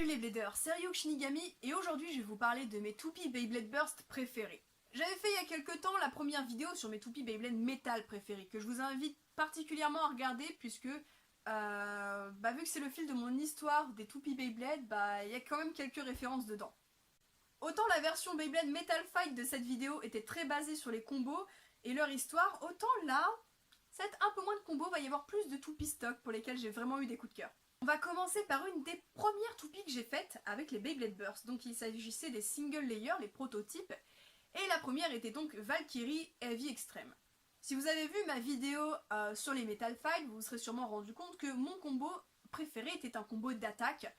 les Bladers, c'est Ryuk Shinigami et aujourd'hui je vais vous parler de mes toupies Beyblade Burst préférés. J'avais fait il y a quelques temps la première vidéo sur mes toupies Beyblade Metal préférés que je vous invite particulièrement à regarder puisque vu que c'est le fil de mon histoire des toupies Beyblade, il y a quand même quelques références dedans. Autant la version Beyblade Metal Fight de cette vidéo était très basée sur les combos et leur histoire, autant là, ça va être un peu moins de combos, va y avoir plus de toupies stock pour lesquelles j'ai vraiment eu des coups de cœur. On va commencer par une des premières toupies que j'ai faites avec les Beyblade Burst. Donc il s'agissait des single layers, les prototypes. Et la première était donc Valkyrie Heavy Extreme. Si vous avez vu ma vidéo sur les Metal Fight, vous vous serez sûrement rendu compte que mon combo préféré était un combo d'attaque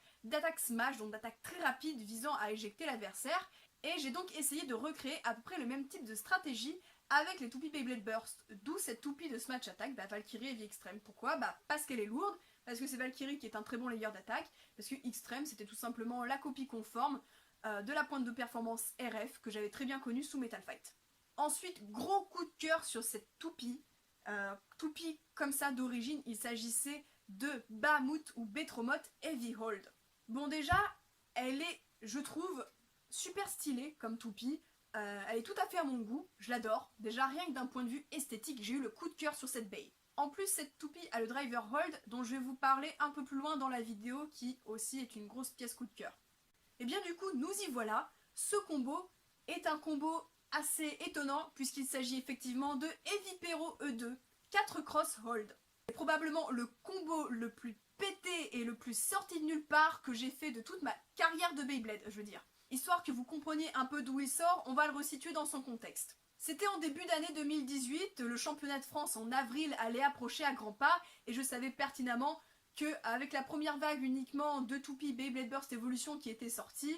smash, donc d'attaque très rapide visant à éjecter l'adversaire. Et j'ai donc essayé de recréer à peu près le même type de stratégie avec les toupies Beyblade Burst. D'où cette toupie de smash attack, Valkyrie Heavy Extreme. Pourquoi ? Parce qu'elle est lourde. Parce que c'est Valkyrie qui est un très bon layer d'attaque, parce que Extreme c'était tout simplement la copie conforme de la pointe de performance RF que j'avais très bien connue sous Metal Fight. Ensuite, gros coup de cœur sur cette toupie. Toupie comme ça d'origine, il s'agissait de Bahamut ou Betromoth Heavy Hold. Bon déjà, elle est, je trouve, super stylée comme toupie. Elle est tout à fait à mon goût, je l'adore. Déjà rien que d'un point de vue esthétique, j'ai eu le coup de cœur sur cette bey. En plus, cette toupie a le driver hold dont je vais vous parler un peu plus loin dans la vidéo qui aussi est une grosse pièce coup de cœur. Et bien du coup, nous y voilà. Ce combo est un combo assez étonnant puisqu'il s'agit effectivement de Heavy Pero E2 4 cross hold. C'est probablement le combo le plus pété et le plus sorti de nulle part que j'ai fait de toute ma carrière de Beyblade, je veux dire. Histoire que vous compreniez un peu d'où il sort, on va le resituer dans son contexte. C'était en début d'année 2018, le championnat de France en avril allait approcher à grands pas et je savais pertinemment qu'avec la première vague uniquement de toupies Beyblade Burst Evolution qui était sortie,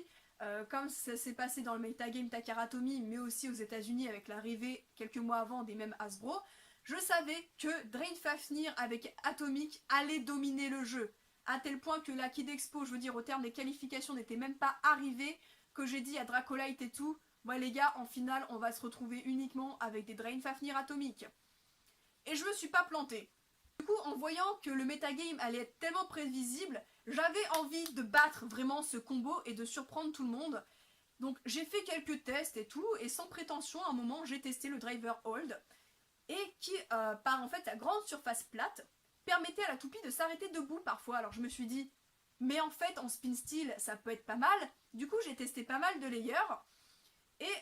comme ça s'est passé dans le Metagame Takaratomi mais aussi aux États-Unis avec l'arrivée quelques mois avant des mêmes Hasbro, je savais que Drain Fafnir avec Atomic allait dominer le jeu. À tel point que la Kid Expo, je veux dire au terme des qualifications, n'était même pas arrivée, que j'ai dit à Dracolite et tout, ouais les gars, en finale, on va se retrouver uniquement avec des Drain Fafnir atomiques. Et je me suis pas plantée. Du coup, en voyant que le metagame allait être tellement prévisible, j'avais envie de battre vraiment ce combo et de surprendre tout le monde. Donc j'ai fait quelques tests et tout, et sans prétention, à un moment, j'ai testé le driver hold, et qui, par en fait sa grande surface plate, permettait à la toupie de s'arrêter debout parfois. Alors je me suis dit, mais en fait, en spin steel, ça peut être pas mal. Du coup, j'ai testé pas mal de layers. Et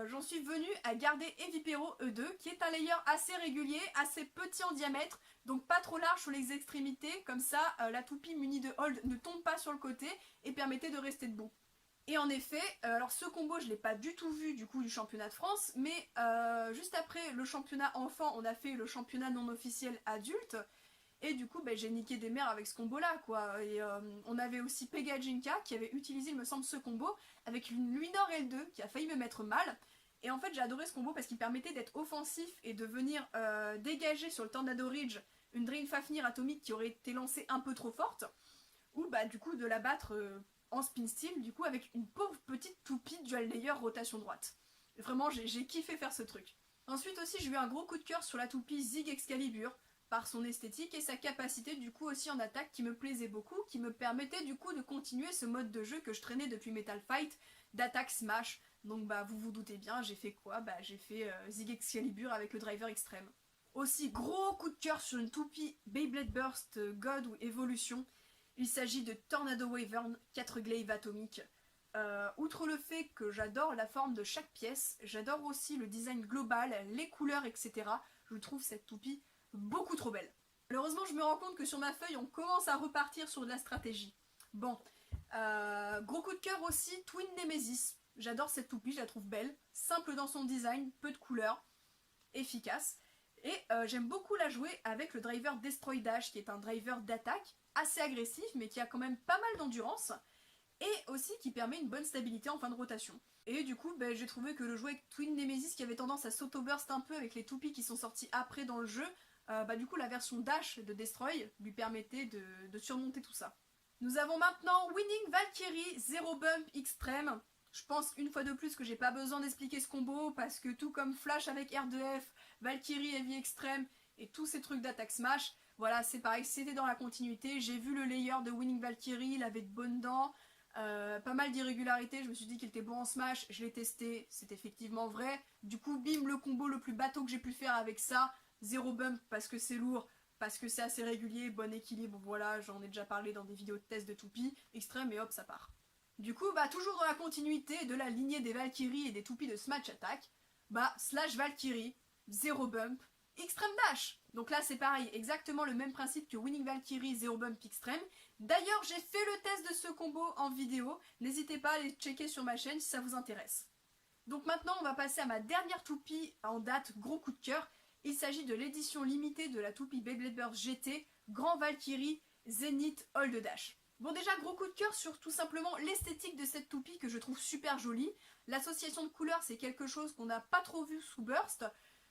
j'en suis venue à garder Heavy Pero E2 qui est un layer assez régulier, assez petit en diamètre, donc pas trop large sur les extrémités, comme ça la toupie munie de hold ne tombe pas sur le côté et permettait de rester debout. Et en effet, alors ce combo je l'ai pas du tout vu du coup du championnat de France, mais juste après le championnat enfant on a fait le championnat non officiel adulte. Et du coup, j'ai niqué des mères avec ce combo-là, quoi. Et on avait aussi Pega Jinka qui avait utilisé, il me semble, ce combo avec une Luinor L2 qui a failli me mettre mal. Et en fait, j'ai adoré ce combo parce qu'il permettait d'être offensif et de venir dégager sur le Tornado Ridge une Drain Fafnir atomique qui aurait été lancée un peu trop forte. Ou du coup, de la battre en spin steel, du coup, avec une pauvre petite toupie dual layer rotation droite. Vraiment, j'ai kiffé faire ce truc. Ensuite aussi, j'ai eu un gros coup de cœur sur la toupie Zig Excalibur, par son esthétique et sa capacité du coup aussi en attaque qui me plaisait beaucoup, qui me permettait du coup de continuer ce mode de jeu que je traînais depuis Metal Fight, d'attaque smash. Donc vous vous doutez bien, j'ai fait quoi ? J'ai fait Zig Excalibur avec le driver extrême. Aussi gros coup de cœur sur une toupie Beyblade Burst God ou Evolution. Il s'agit de Tornado Wyvern 4 glaive atomique. Outre le fait que j'adore la forme de chaque pièce, j'adore aussi le design global, les couleurs, etc. Je trouve cette toupie beaucoup trop belle. Malheureusement, je me rends compte que sur ma feuille, on commence à repartir sur de la stratégie. Bon, gros coup de cœur aussi, Twin Nemesis. J'adore cette toupie, je la trouve belle, simple dans son design, peu de couleurs, efficace. Et j'aime beaucoup la jouer avec le driver Destroy Dash, qui est un driver d'attaque assez agressif, mais qui a quand même pas mal d'endurance, et aussi qui permet une bonne stabilité en fin de rotation. Et du coup, j'ai trouvé que le jouet avec Twin Nemesis, qui avait tendance à s'auto-burst un peu avec les toupies qui sont sorties après dans le jeu, du coup la version Dash de Destroy lui permettait de surmonter tout ça. Nous avons maintenant Winning Valkyrie Zero Bump Extreme. Je pense une fois de plus que j'ai pas besoin d'expliquer ce combo parce que tout comme Flash avec R2F, Valkyrie Heavy Extreme et tous ces trucs d'attaque smash, voilà c'est pareil, c'était dans la continuité. J'ai vu le layer de Winning Valkyrie, il avait de bonnes dents, Pas mal d'irrégularités, je me suis dit qu'il était bon en smash, je l'ai testé, c'est effectivement vrai. Du coup, bim, le combo le plus bateau que j'ai pu faire avec ça, 0 bump parce que c'est lourd, parce que c'est assez régulier, bon équilibre, voilà, j'en ai déjà parlé dans des vidéos de test de toupie, extrême et hop, ça part. Du coup, toujours dans la continuité de la lignée des Valkyries et des toupies de Smash Attack, slash Valkyrie, 0 bump, extrême dash. Donc là c'est pareil, exactement le même principe que Winning Valkyrie, 0 bump extrême. D'ailleurs j'ai fait le test de ce combo en vidéo, n'hésitez pas à aller checker sur ma chaîne si ça vous intéresse. Donc maintenant on va passer à ma dernière toupie en date, gros coup de cœur. Il s'agit de l'édition limitée de la toupie Beyblade Burst GT, Grand Valkyrie, Zenith, Hold Dash. Bon déjà gros coup de cœur sur tout simplement l'esthétique de cette toupie que je trouve super jolie. L'association de couleurs c'est quelque chose qu'on n'a pas trop vu sous Burst,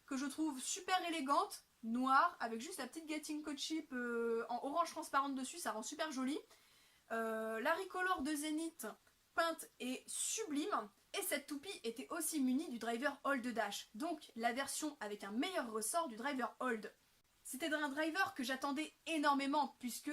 que je trouve super élégante, noire, avec juste la petite Getting Code Chip en orange transparente dessus, ça rend super joli. La Recolor de Zenith peinte est sublime, et cette toupie était aussi munie du driver Hold Dash, donc la version avec un meilleur ressort du driver Hold. C'était un driver que j'attendais énormément puisque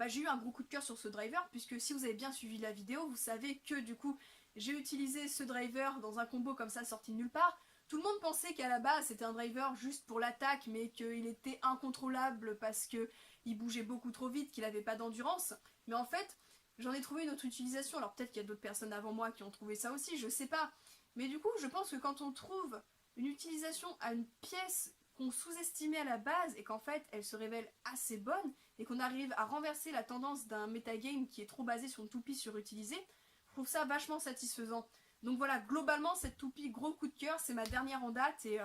j'ai eu un gros coup de cœur sur ce driver, puisque si vous avez bien suivi la vidéo, vous savez que du coup j'ai utilisé ce driver dans un combo comme ça sorti de nulle part. Tout le monde pensait qu'à la base c'était un driver juste pour l'attaque mais qu'il était incontrôlable parce qu'il bougeait beaucoup trop vite, qu'il n'avait pas d'endurance. Mais en fait j'en ai trouvé une autre utilisation, alors peut-être qu'il y a d'autres personnes avant moi qui ont trouvé ça aussi, je sais pas. Mais du coup je pense que quand on trouve une utilisation à une pièce qu'on sous-estimait à la base et qu'en fait elle se révèle assez bonne et qu'on arrive à renverser la tendance d'un metagame qui est trop basé sur une toupie surutilisée, je trouve ça vachement satisfaisant. Donc voilà, globalement cette toupie, gros coup de cœur, c'est ma dernière en date et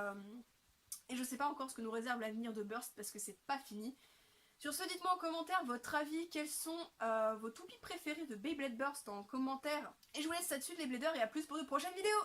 je sais pas encore ce que nous réserve l'avenir de Burst parce que c'est pas fini. Sur ce, dites-moi en commentaire votre avis, quelles sont vos toupies préférées de Beyblade Burst en commentaire. Et je vous laisse là-dessus les bladers et à plus pour de prochaines vidéos.